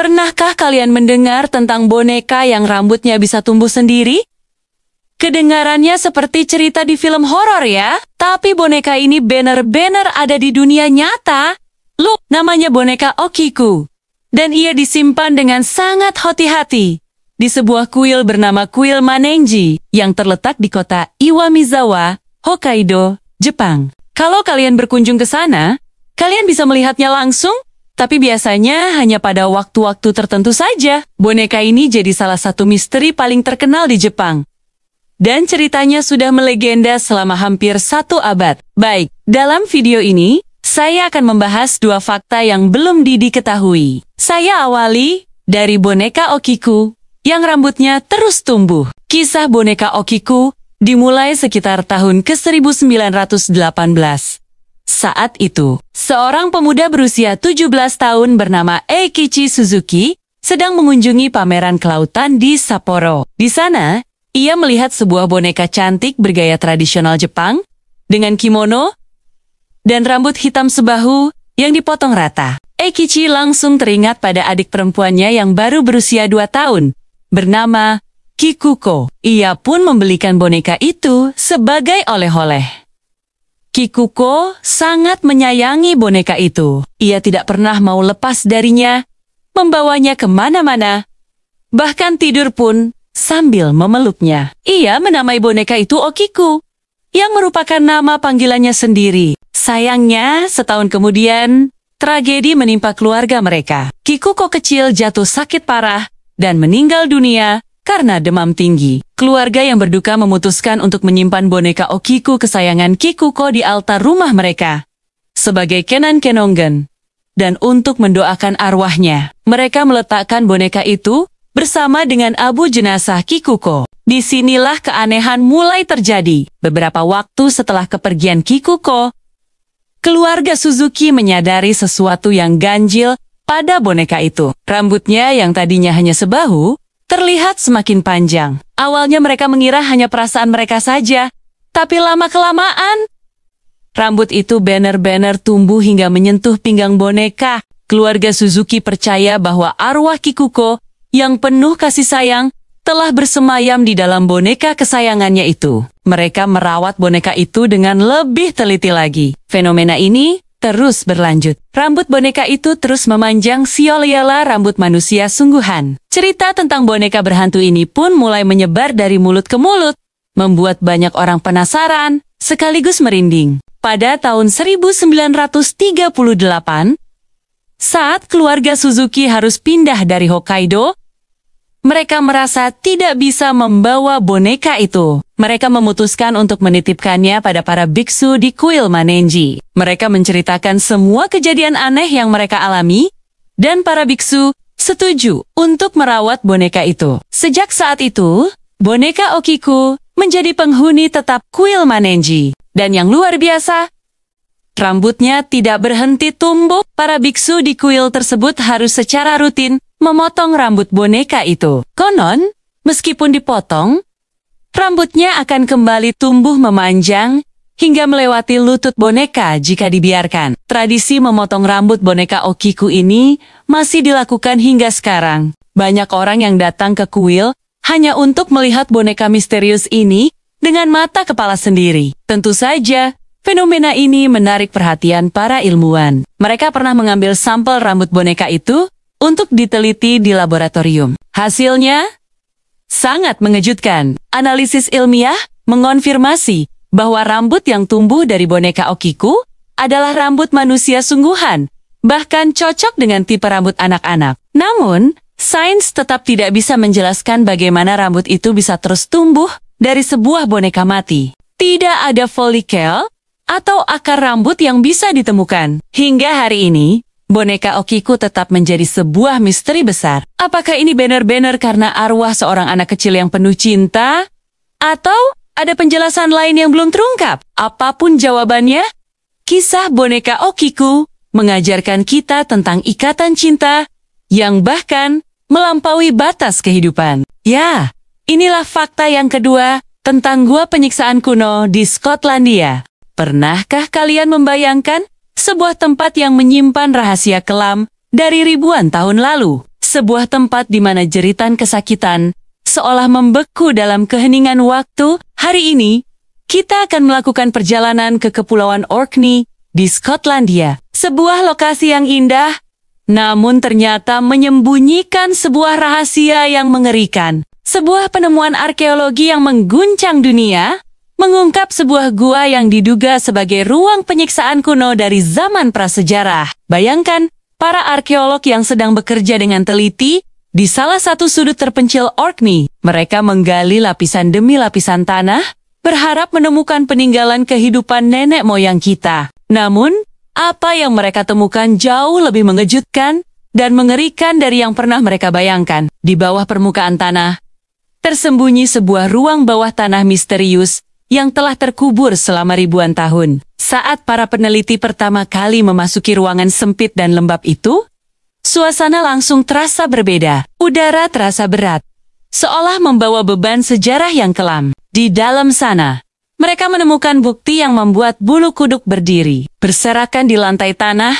Pernahkah kalian mendengar tentang boneka yang rambutnya bisa tumbuh sendiri? Kedengarannya seperti cerita di film horor ya, tapi boneka ini benar-benar ada di dunia nyata. Look, namanya boneka Okiku. Dan ia disimpan dengan sangat hati-hati di sebuah kuil bernama Kuil Manenji yang terletak di kota Iwamizawa, Hokkaido, Jepang. Kalau kalian berkunjung ke sana, kalian bisa melihatnya langsung, tapi biasanya hanya pada waktu-waktu tertentu saja. Boneka ini jadi salah satu misteri paling terkenal di Jepang. Dan ceritanya sudah melegenda selama hampir 1 abad. Baik, dalam video ini, saya akan membahas 2 fakta yang belum Didi ketahui. Saya awali dari boneka Okiku yang rambutnya terus tumbuh. Kisah boneka Okiku dimulai sekitar tahun ke-1918. Saat itu, seorang pemuda berusia 17 tahun bernama Eikichi Suzuki sedang mengunjungi pameran kelautan di Sapporo. Di sana, ia melihat sebuah boneka cantik bergaya tradisional Jepang dengan kimono dan rambut hitam sebahu yang dipotong rata. Eikichi langsung teringat pada adik perempuannya yang baru berusia 2 tahun, bernama Kikuko. Ia pun membelikan boneka itu sebagai oleh-oleh. Kikuko sangat menyayangi boneka itu. Ia tidak pernah mau lepas darinya, membawanya kemana-mana, bahkan tidur pun sambil memeluknya. Ia menamai boneka itu Okiku, yang merupakan nama panggilannya sendiri. Sayangnya, setahun kemudian, tragedi menimpa keluarga mereka. Kikuko kecil jatuh sakit parah dan meninggal dunia karena demam tinggi. Keluarga yang berduka memutuskan untuk menyimpan boneka Okiku kesayangan Kikuko di altar rumah mereka sebagai kenan kenongen. Dan untuk mendoakan arwahnya, mereka meletakkan boneka itu bersama dengan abu jenazah Kikuko. Disinilah keanehan mulai terjadi. Beberapa waktu setelah kepergian Kikuko, keluarga Suzuki menyadari sesuatu yang ganjil pada boneka itu. Rambutnya yang tadinya hanya sebahu, terlihat semakin panjang. Awalnya mereka mengira hanya perasaan mereka saja, tapi lama-kelamaan, rambut itu benar-benar tumbuh hingga menyentuh pinggang boneka. Keluarga Suzuki percaya bahwa arwah Kikuko yang penuh kasih sayang telah bersemayam di dalam boneka kesayangannya itu. Mereka merawat boneka itu dengan lebih teliti lagi. Fenomena ini terus berlanjut. Rambut boneka itu terus memanjang seolah-olah rambut manusia sungguhan. Cerita tentang boneka berhantu ini pun mulai menyebar dari mulut ke mulut, membuat banyak orang penasaran, sekaligus merinding. Pada tahun 1938, saat keluarga Suzuki harus pindah dari Hokkaido, mereka merasa tidak bisa membawa boneka itu. Mereka memutuskan untuk menitipkannya pada para biksu di Kuil Manenji. Mereka menceritakan semua kejadian aneh yang mereka alami, dan para biksu setuju untuk merawat boneka itu. Sejak saat itu, boneka Okiku menjadi penghuni tetap Kuil Manenji. Dan yang luar biasa, rambutnya tidak berhenti tumbuh. Para biksu di kuil tersebut harus secara rutin memotong rambut boneka itu. Konon, meskipun dipotong, rambutnya akan kembali tumbuh memanjang hingga melewati lutut boneka jika dibiarkan. Tradisi memotong rambut boneka Okiku ini masih dilakukan hingga sekarang. Banyak orang yang datang ke kuil hanya untuk melihat boneka misterius ini dengan mata kepala sendiri. Tentu saja, fenomena ini menarik perhatian para ilmuwan. Mereka pernah mengambil sampel rambut boneka itu untuk diteliti di laboratorium. Hasilnya sangat mengejutkan. Analisis ilmiah mengonfirmasi bahwa rambut yang tumbuh dari boneka Okiku adalah rambut manusia sungguhan, bahkan cocok dengan tipe rambut anak-anak. Namun, sains tetap tidak bisa menjelaskan bagaimana rambut itu bisa terus tumbuh dari sebuah boneka mati. Tidak ada folikel atau akar rambut yang bisa ditemukan. Hingga hari ini, boneka Okiku tetap menjadi sebuah misteri besar. Apakah ini benar-benar karena arwah seorang anak kecil yang penuh cinta? Atau ada penjelasan lain yang belum terungkap? Apapun jawabannya, kisah boneka Okiku mengajarkan kita tentang ikatan cinta yang bahkan melampaui batas kehidupan. Ya, inilah fakta yang kedua tentang gua penyiksaan kuno di Skotlandia. Pernahkah kalian membayangkan sebuah tempat yang menyimpan rahasia kelam dari ribuan tahun lalu? sebuah tempat di mana jeritan kesakitan seolah membeku dalam keheningan waktu. Hari ini, kita akan melakukan perjalanan ke Kepulauan Orkney di Skotlandia. Sebuah lokasi yang indah, namun ternyata menyembunyikan sebuah rahasia yang mengerikan. Sebuah penemuan arkeologi yang mengguncang dunia, mengungkap sebuah gua yang diduga sebagai ruang penyiksaan kuno dari zaman prasejarah. Bayangkan, para arkeolog yang sedang bekerja dengan teliti di salah satu sudut terpencil Orkney. Mereka menggali lapisan demi lapisan tanah, berharap menemukan peninggalan kehidupan nenek moyang kita. Namun, apa yang mereka temukan jauh lebih mengejutkan dan mengerikan dari yang pernah mereka bayangkan. Di bawah permukaan tanah, tersembunyi sebuah ruang bawah tanah misterius yang telah terkubur selama ribuan tahun. Saat para peneliti pertama kali memasuki ruangan sempit dan lembab itu, suasana langsung terasa berbeda. Udara terasa berat, seolah membawa beban sejarah yang kelam. Di dalam sana, mereka menemukan bukti yang membuat bulu kuduk berdiri. Berserakan di lantai tanah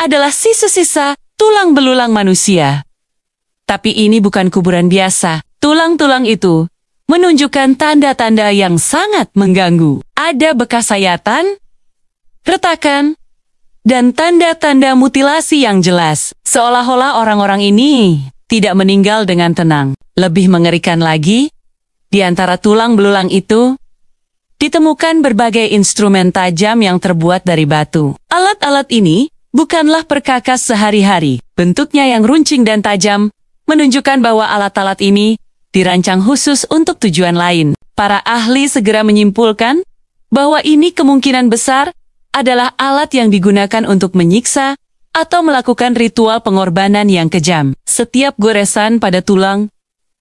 adalah sisa-sisa tulang belulang manusia. Tapi ini bukan kuburan biasa. Tulang-tulang itu menunjukkan tanda-tanda yang sangat mengganggu. Ada bekas sayatan, retakan, dan tanda-tanda mutilasi yang jelas. Seolah-olah orang-orang ini tidak meninggal dengan tenang. Lebih mengerikan lagi, di antara tulang belulang itu, ditemukan berbagai instrumen tajam yang terbuat dari batu. Alat-alat ini bukanlah perkakas sehari-hari. Bentuknya yang runcing dan tajam menunjukkan bahwa alat-alat ini dirancang khusus untuk tujuan lain. Para ahli segera menyimpulkan bahwa ini kemungkinan besar adalah alat yang digunakan untuk menyiksa atau melakukan ritual pengorbanan yang kejam. Setiap goresan pada tulang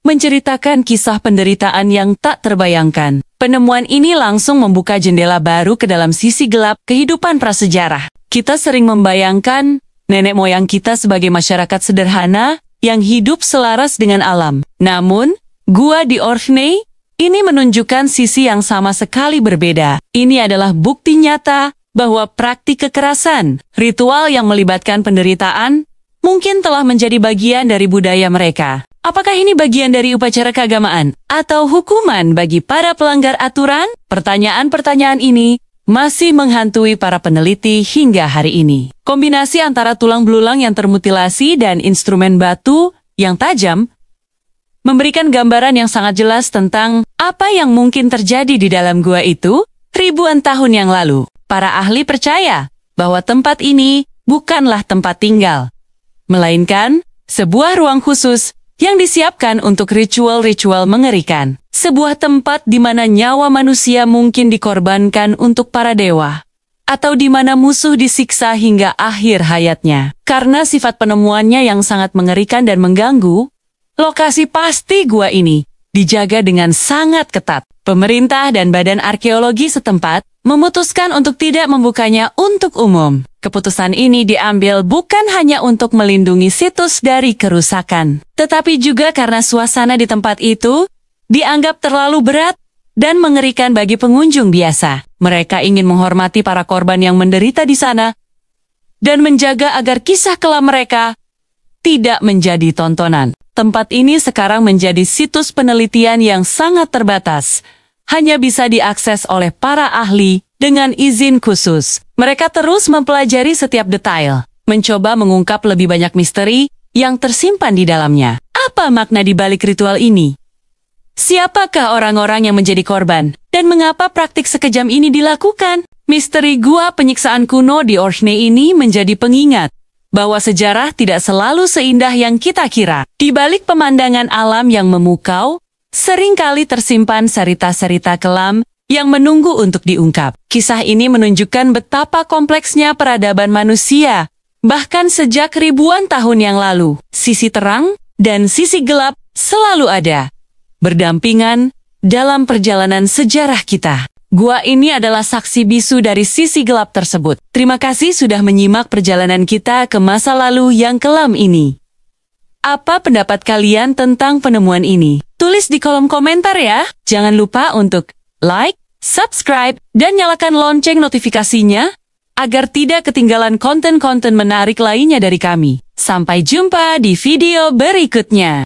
menceritakan kisah penderitaan yang tak terbayangkan. Penemuan ini langsung membuka jendela baru ke dalam sisi gelap kehidupan prasejarah. Kita sering membayangkan nenek moyang kita sebagai masyarakat sederhana yang hidup selaras dengan alam. Namun, gua di Orkney ini menunjukkan sisi yang sama sekali berbeda. Ini adalah bukti nyata bahwa praktik kekerasan, ritual yang melibatkan penderitaan, mungkin telah menjadi bagian dari budaya mereka. Apakah ini bagian dari upacara keagamaan atau hukuman bagi para pelanggar aturan? Pertanyaan-pertanyaan ini masih menghantui para peneliti hingga hari ini. Kombinasi antara tulang belulang yang termutilasi dan instrumen batu yang tajam memberikan gambaran yang sangat jelas tentang apa yang mungkin terjadi di dalam gua itu ribuan tahun yang lalu. Para ahli percaya bahwa tempat ini bukanlah tempat tinggal, melainkan sebuah ruang khusus yang disiapkan untuk ritual-ritual mengerikan. Sebuah tempat di mana nyawa manusia mungkin dikorbankan untuk para dewa, atau di mana musuh disiksa hingga akhir hayatnya. Karena sifat penemuannya yang sangat mengerikan dan mengganggu, lokasi pasti gua ini dijaga dengan sangat ketat. Pemerintah dan badan arkeologi setempat memutuskan untuk tidak membukanya untuk umum. Keputusan ini diambil bukan hanya untuk melindungi situs dari kerusakan, tetapi juga karena suasana di tempat itu dianggap terlalu berat dan mengerikan bagi pengunjung biasa. Mereka ingin menghormati para korban yang menderita di sana dan menjaga agar kisah kelam mereka tidak menjadi tontonan. Tempat ini sekarang menjadi situs penelitian yang sangat terbatas, hanya bisa diakses oleh para ahli dengan izin khusus. Mereka terus mempelajari setiap detail, mencoba mengungkap lebih banyak misteri yang tersimpan di dalamnya. Apa makna di balik ritual ini? Siapakah orang-orang yang menjadi korban? Dan mengapa praktik sekejam ini dilakukan? Misteri gua penyiksaan kuno di Orkney ini menjadi pengingat bahwa sejarah tidak selalu seindah yang kita kira. Di balik pemandangan alam yang memukau, seringkali tersimpan cerita-cerita kelam yang menunggu untuk diungkap. Kisah ini menunjukkan betapa kompleksnya peradaban manusia, bahkan sejak ribuan tahun yang lalu. Sisi terang dan sisi gelap selalu ada, berdampingan dalam perjalanan sejarah kita. Gua ini adalah saksi bisu dari sisi gelap tersebut. Terima kasih sudah menyimak perjalanan kita ke masa lalu yang kelam ini. Apa pendapat kalian tentang penemuan ini? Tulis di kolom komentar ya. Jangan lupa untuk like, subscribe, dan nyalakan lonceng notifikasinya agar tidak ketinggalan konten-konten menarik lainnya dari kami. Sampai jumpa di video berikutnya.